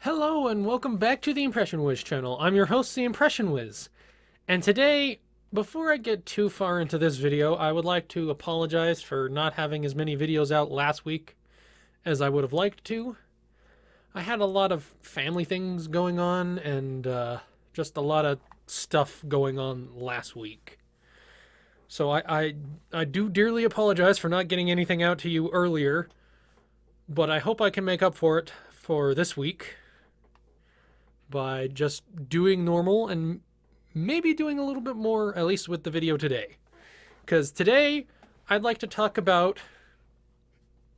Hello and welcome back to the Impression Wiz channel. I'm your host, the Impression Wiz. And today, before I get too far into this video, I would like to apologize for not having as many videos out last week as I would have liked to. I had a lot of family things going on and just a lot of stuff going on last week. So I do dearly apologize for not getting anything out to you earlier, but I hope I can make up for it for this week by just doing normal and maybe doing a little bit more, at least with the video today. Because today, I'd like to talk about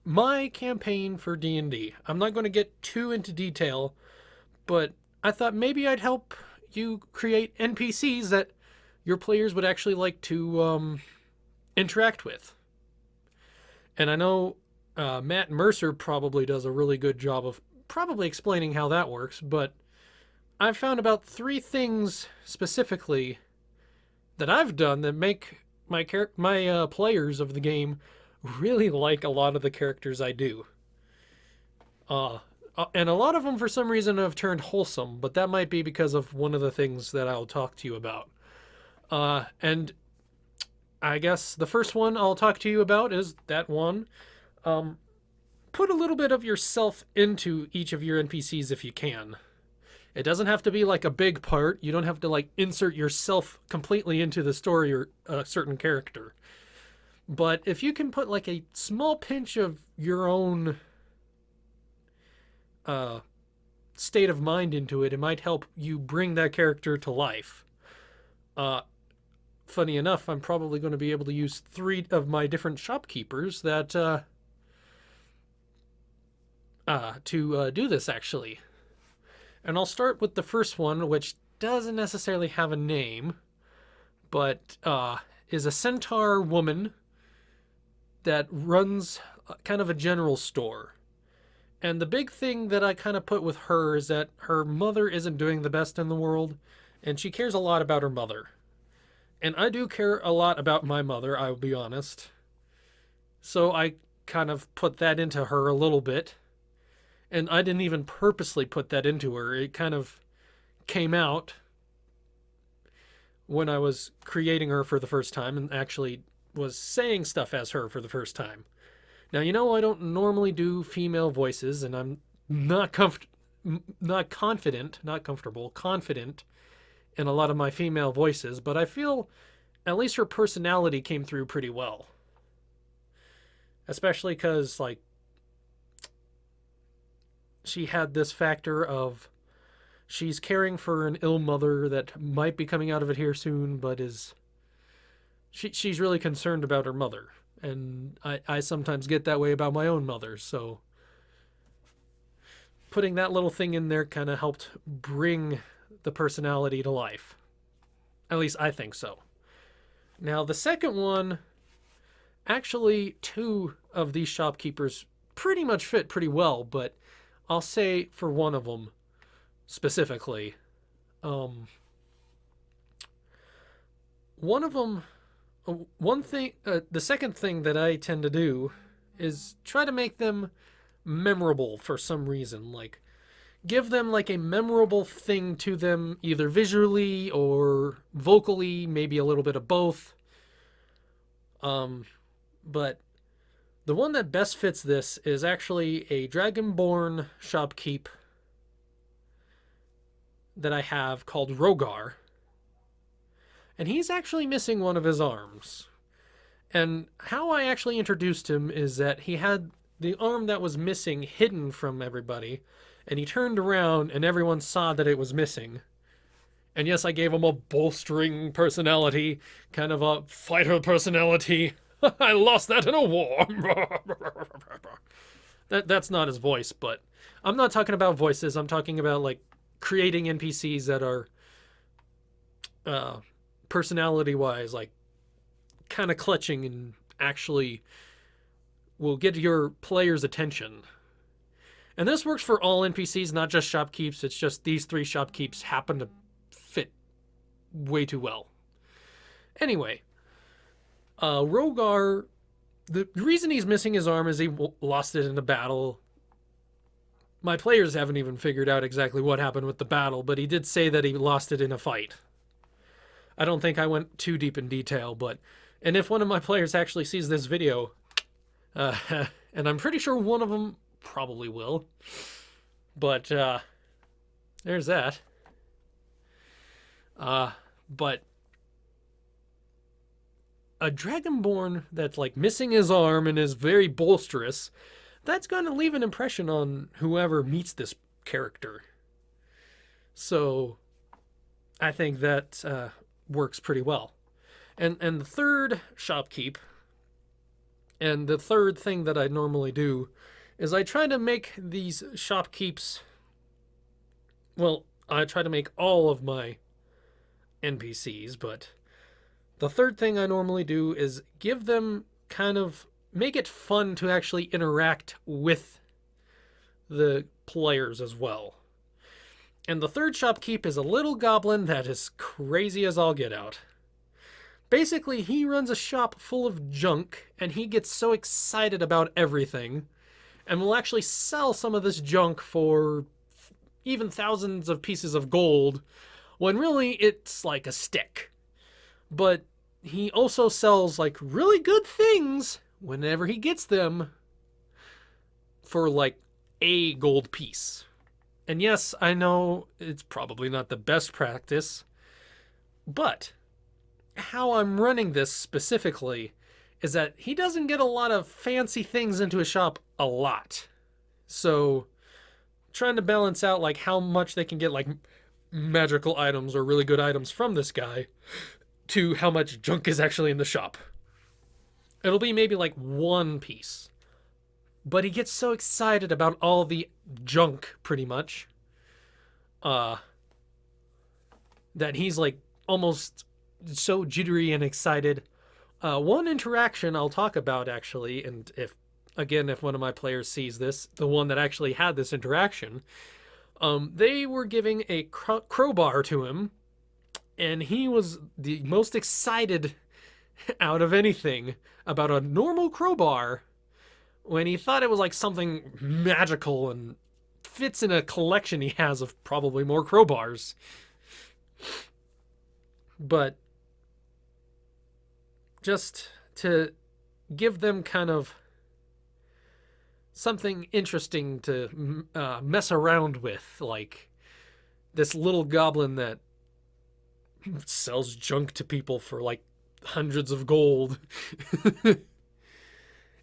my campaign for D&D. I'm not going to get too into detail, but I thought maybe I'd help you create NPCs that your players would actually like to interact with. And I know Matt Mercer probably does a really good job of probably explaining how that works, but I've found about 3 things specifically that I've done that make my players of the game really like a lot of the characters I do. And a lot of them, for some reason, have turned wholesome, but that might be because of one of the things that I'll talk to you about. And I guess the first one I'll talk to you about is that one. Put a little bit of yourself into each of your NPCs if you can. It doesn't have to be like a big part. You don't have to like insert yourself completely into the story or a certain character. But if you can put like a small pinch of your own state of mind into it, it might help you bring that character to life. Funny enough, I'm probably going to be able to use 3 of my different shopkeepers that to do this actually. And I'll start with the first one, which doesn't necessarily have a name, but is a centaur woman that runs kind of a general store. And the big thing that I kind of put with her is that her mother isn't doing the best in the world, and she cares a lot about her mother. And I do care a lot about my mother, I will be honest. So I kind of put that into her a little bit. And I didn't even purposely put that into her. It kind of came out when I was creating her for the first time and actually was saying stuff as her for the first time. Now, you know, I don't normally do female voices, and I'm not confident in a lot of my female voices, but I feel at least her personality came through pretty well. Especially because, like, she had this factor of she's caring for an ill mother that might be coming out of it here soon, but she's really concerned about her mother. And I sometimes get that way about my own mother, so putting that little thing in there kind of helped bring the personality to life. At least I think so. Now, the second one, actually 2 of these shopkeepers pretty much fit pretty well, but I'll say for one of them specifically, one of them, the second thing that I tend to do is try to make them memorable for some reason. Like, give them like a memorable thing to them, either visually or vocally, maybe a little bit of both. But the one that best fits this is actually a Dragonborn shopkeep that I have called Rogar. And he's actually missing one of his arms. And how I actually introduced him is that he had the arm that was missing hidden from everybody, and he turned around and everyone saw that it was missing. And yes, I gave him a bolstering personality, kind of a fighter personality. I lost that in a war. That's not his voice, but I'm not talking about voices. I'm talking about like creating NPCs that are personality-wise, like kind of clutching and actually will get your players' attention. And this works for all NPCs, not just shopkeeps. It's just these 3 shopkeeps happen to fit way too well. Anyway, Rogar, the reason he's missing his arm is he lost it in a battle my players haven't even figured out exactly what happened with the battle, but he did say that he lost it in a fight. I don't think I went too deep in detail, but... And if one of my players actually sees this video, and I'm pretty sure one of them probably will, but there's that. But a Dragonborn that's like missing his arm and is very boisterous, that's going to leave an impression on whoever meets this character. So I think that works pretty well. And the third shopkeep, and the third thing that I normally do, is I try to make these shopkeeps, well, I try to make all of my NPCs, but the third thing I normally do is give them make it fun to actually interact with the players as well. And the third shopkeep is a little goblin that is crazy as all get out. Basically, he runs a shop full of junk, and he gets so excited about everything, and will actually sell some of this junk for even thousands of pieces of gold, when really it's like a stick. But he also sells like really good things whenever he gets them for like a gold piece. And yes, I know it's probably not the best practice, but how I'm running this specifically is that he doesn't get a lot of fancy things into his shop a lot. So trying to balance out like how much they can get like magical items or really good items from this guy to how much junk is actually in the shop. It'll be maybe like one piece. But he gets so excited about all the junk pretty much that he's like almost so jittery and excited. One interaction I'll talk about actually, and if one of my players sees this, the one that actually had this interaction, they were giving a crowbar to him, and he was the most excited out of anything about a normal crowbar when he thought it was like something magical and fits in a collection he has of probably more crowbars. But just to give them kind of something interesting to mess around with, like this little goblin that sells junk to people for like hundreds of gold.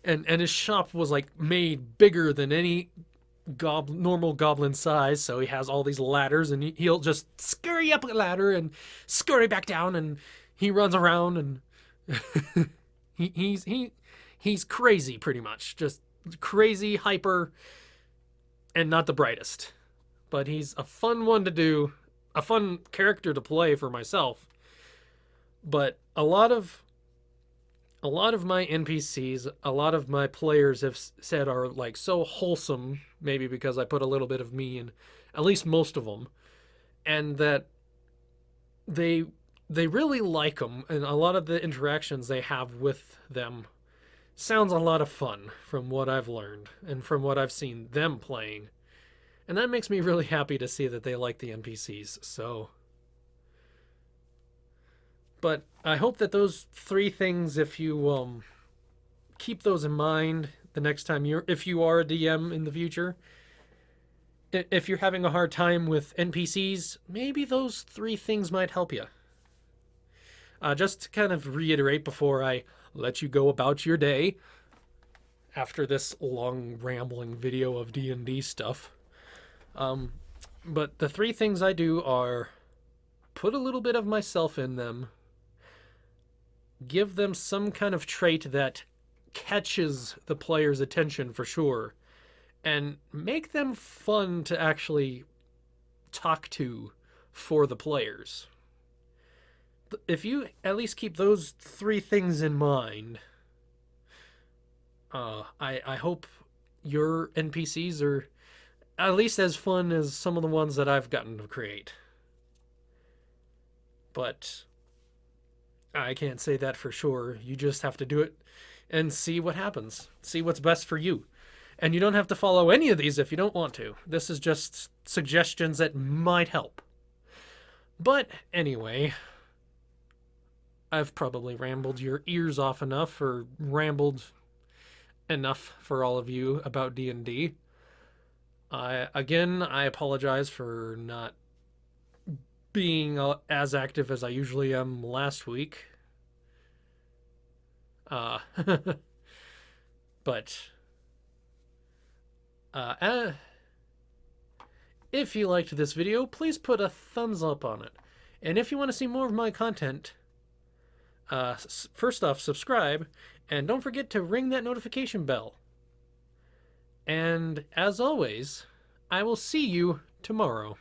and his shop was like made bigger than any normal goblin size, so he has all these ladders, and he'll just scurry up a ladder and scurry back down, and he runs around, and he's crazy pretty much, just crazy, hyper, and not the brightest. But he's a fun one to do, a fun character to play for myself. But a lot of my NPCs, a lot of my players have said are like so wholesome, maybe because I put a little bit of me in at least most of them, and that they really like them, and a lot of the interactions they have with them sounds a lot of fun from what I've learned and from what I've seen them playing. And that makes me really happy to see that they like the NPCs, so... But I hope that those three things, if you keep those in mind the next time if you are a DM in the future, if you're having a hard time with NPCs, maybe those three things might help you. Just to kind of reiterate before I let you go about your day, after this long rambling video of D&D stuff, but the three things I do are put a little bit of myself in them, give them some kind of trait that catches the player's attention for sure, and make them fun to actually talk to for the players. If you at least keep those three things in mind, I hope your NPCs are at least as fun as some of the ones that I've gotten to create. But I can't say that for sure. You just have to do it and see what happens. See what's best for you. And you don't have to follow any of these if you don't want to. This is just suggestions that might help. But anyway, I've probably rambled your ears off enough, or rambled enough for all of you about D&D. I apologize for not being as active as I usually am last week. But if you liked this video, please put a thumbs up on it. And if you want to see more of my content, first off, subscribe, and don't forget to ring that notification bell. And as always, I will see you tomorrow.